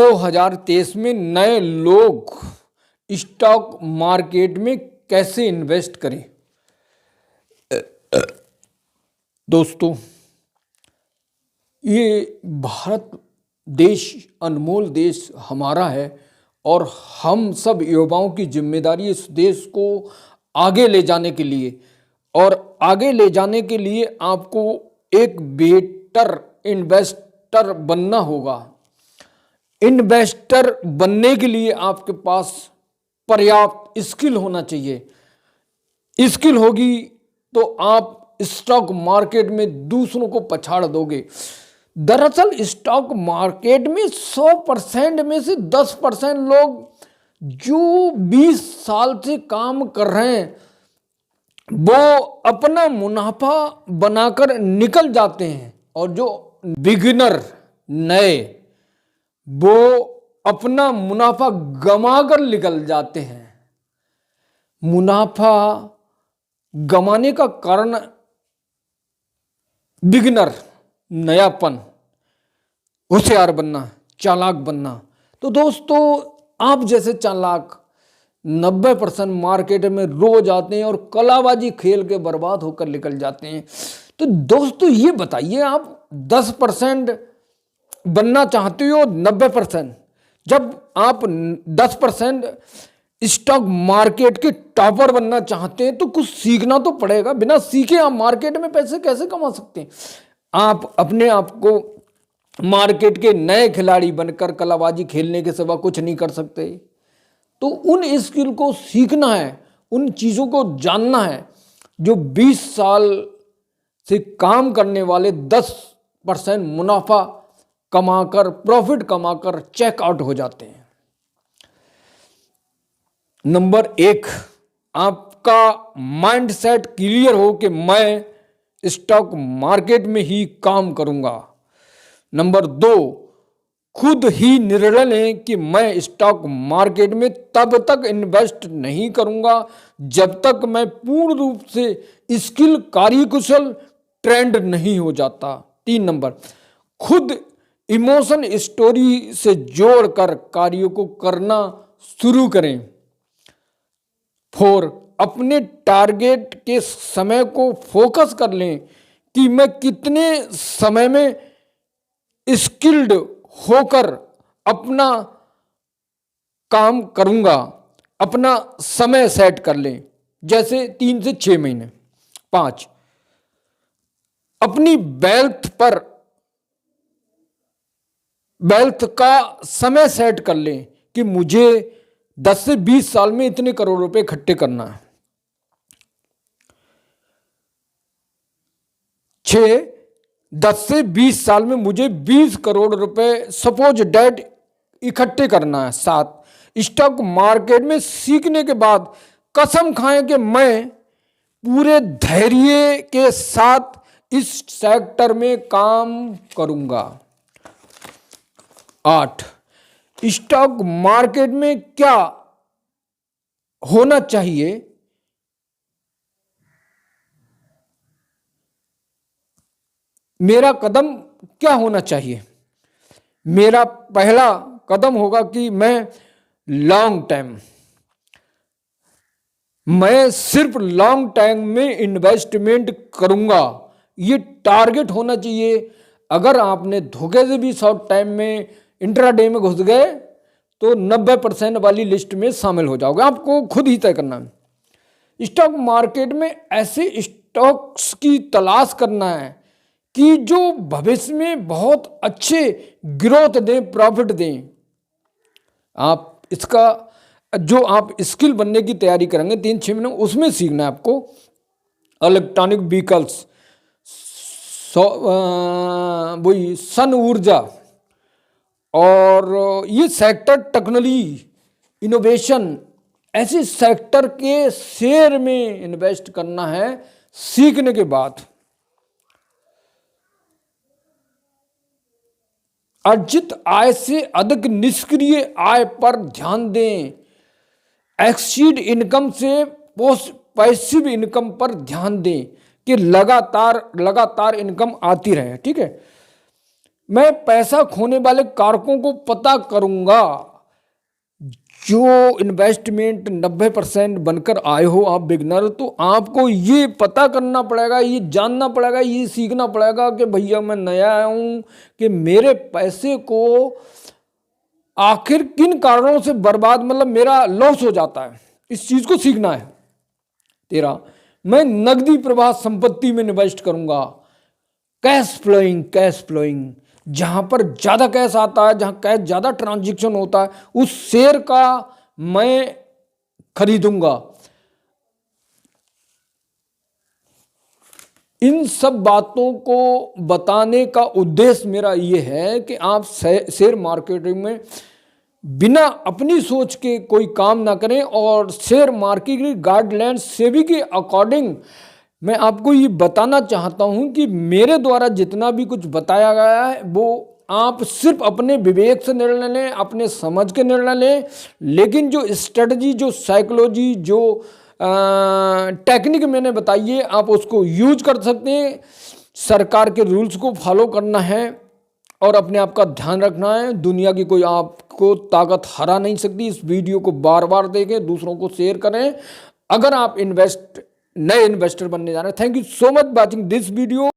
2023 में नए लोग स्टॉक मार्केट में कैसे इन्वेस्ट करें। दोस्तों, ये भारत देश अनमोल देश हमारा है और हम सब युवाओं की जिम्मेदारी इस देश को आगे ले जाने के लिए, और आगे ले जाने के लिए आपको एक बेटर इन्वेस्टर बनना होगा। इन्वेस्टर बनने के लिए आपके पास पर्याप्त स्किल होना चाहिए। स्किल होगी तो आप स्टॉक मार्केट में दूसरों को पछाड़ दोगे। दरअसल स्टॉक मार्केट में 100% में से 10% लोग जो 20 साल से काम कर रहे हैं वो अपना मुनाफा बनाकर निकल जाते हैं, और जो बिगिनर नए वो अपना मुनाफा गमाकर निकल जाते हैं। मुनाफा गमाने का कारण बिगिनर, नयापन, होशियार बनना, चालाक बनना। तो दोस्तों, आप जैसे चालाक 90% मार्केट में रोज आते हैं और कलाबाजी खेल के बर्बाद होकर निकल जाते हैं। तो दोस्तों, ये बताइए, आप 10% बनना चाहते हो 90%, जब आप 10% स्टॉक मार्केट के टॉपर बनना चाहते हैं तो कुछ सीखना तो पड़ेगा। बिना सीखे आप मार्केट में पैसे कैसे कमा सकते हैं। आप अपने आप को मार्केट के नए खिलाड़ी बनकर कलाबाजी खेलने के सिवा कुछ नहीं कर सकते। तो उन स्किल को सीखना है, उन चीज़ों को जानना है जो 20 साल से काम करने वाले 10% मुनाफा कमाकर, प्रॉफिट कमाकर चेकआउट हो जाते हैं। नंबर 1, आपका माइंडसेट क्लियर हो कि मैं स्टॉक मार्केट में ही काम करूंगा। नंबर 2, खुद ही निर्णय लें कि मैं स्टॉक मार्केट में तब तक इन्वेस्ट नहीं करूंगा जब तक मैं पूर्ण रूप से स्किल, कार्यकुशल, ट्रेंड नहीं हो जाता। 3 नंबर, खुद इमोशन स्टोरी से जोड़कर कार्यों को करना शुरू करें। 4, अपने टारगेट के समय को फोकस कर लें कि मैं कितने समय में स्किल्ड होकर अपना काम करूंगा। अपना समय सेट कर लें, जैसे 3 से 6 महीने। 5, अपनी वेल्थ का समय सेट कर लें कि मुझे 10 से 20 साल में इतने करोड़ रुपए इकट्ठे करना है। 6, 10 से 20 साल में मुझे 20 करोड़ रुपए सपोज डेट इकट्ठे करना है। 7, स्टॉक मार्केट में सीखने के बाद कसम खाएं कि मैं पूरे धैर्य के साथ इस सेक्टर में काम करूंगा। 8, स्टॉक मार्केट में क्या होना चाहिए, मेरा कदम क्या होना चाहिए। मेरा पहला कदम होगा कि मैं सिर्फ लॉन्ग टाइम में इन्वेस्टमेंट करूंगा। ये टारगेट होना चाहिए। अगर आपने धोखे से भी शॉर्ट टाइम में इंट्राडे में घुस गए तो 90% वाली लिस्ट में शामिल हो जाओगे। आपको खुद ही तय करना है। स्टॉक मार्केट में ऐसे स्टॉक्स की तलाश करना है कि जो भविष्य में बहुत अच्छे ग्रोथ दें, प्रॉफिट दें। आप इसका जो आप स्किल बनने की तैयारी करेंगे 3-6 महीने, उसमें सीखना है आपको। इलेक्ट्रॉनिक व्हीकल्स, वही सन ऊर्जा, और ये सेक्टर, टेक्नोलॉजी, इनोवेशन, ऐसे सेक्टर के शेयर में इन्वेस्ट करना है सीखने के बाद। अर्जित आय से अधिक निष्क्रिय आय पर ध्यान दें। एक्सीड इनकम से पैसिव इनकम पर ध्यान दें कि लगातार इनकम आती रहे। ठीक है। मैं पैसा खोने वाले कारकों को पता करूंगा। जो इन्वेस्टमेंट 90% बनकर आए हो आप बिगनर, तो आपको ये पता करना पड़ेगा, ये जानना पड़ेगा, ये सीखना पड़ेगा कि भैया मैं नया आया हूं कि मेरे पैसे को आखिर किन कारणों से बर्बाद, मतलब मेरा लॉस हो जाता है, इस चीज को सीखना है। 13, मैं नकदी प्रवाह संपत्ति में इन्वेस्ट करूंगा। कैश फ्लोइंग, जहां पर ज्यादा कैश आता है, जहां कैश ज्यादा ट्रांजैक्शन होता है, उस शेयर का मैं खरीदूंगा। इन सब बातों को बताने का उद्देश्य मेरा ये है कि आप शेयर मार्केटिंग में बिना अपनी सोच के कोई काम ना करें, और शेयर मार्केट की गाइडलाइंस सेबी के अकॉर्डिंग मैं आपको ये बताना चाहता हूं कि मेरे द्वारा जितना भी कुछ बताया गया है वो आप सिर्फ अपने विवेक से निर्णय लें, अपने समझ के निर्णय लें, लेकिन जो स्ट्रेटजी, जो साइकोलॉजी, जो टेक्निक मैंने बताई है आप उसको यूज कर सकते हैं। सरकार के रूल्स को फॉलो करना है और अपने आप का ध्यान रखना है। दुनिया की कोई आपको ताकत हरा नहीं सकती। इस वीडियो को बार बार देखें, दूसरों को शेयर करें अगर आप नए इन्वेस्टर बनने जा रहे हैं। Thank you so much watching this video.